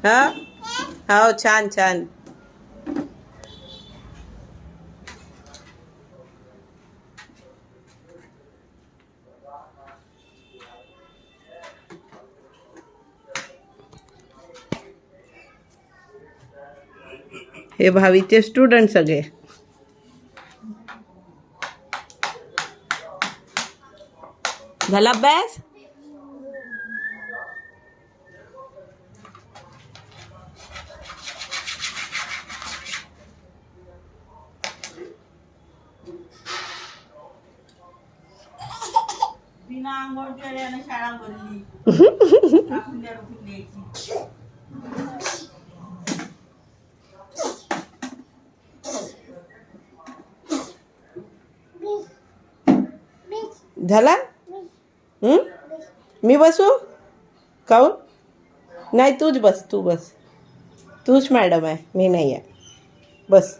हा हो छान छान. हे भावीचे स्टुडंट सगळे. झाला अभ्यास? बिना आंघोळ केल्यानं शाळा भरली. झाला? मी बसू? काहून? नाही तूच बस, तू बस. तूच मॅडम आहे, मी नाही आहे. बस.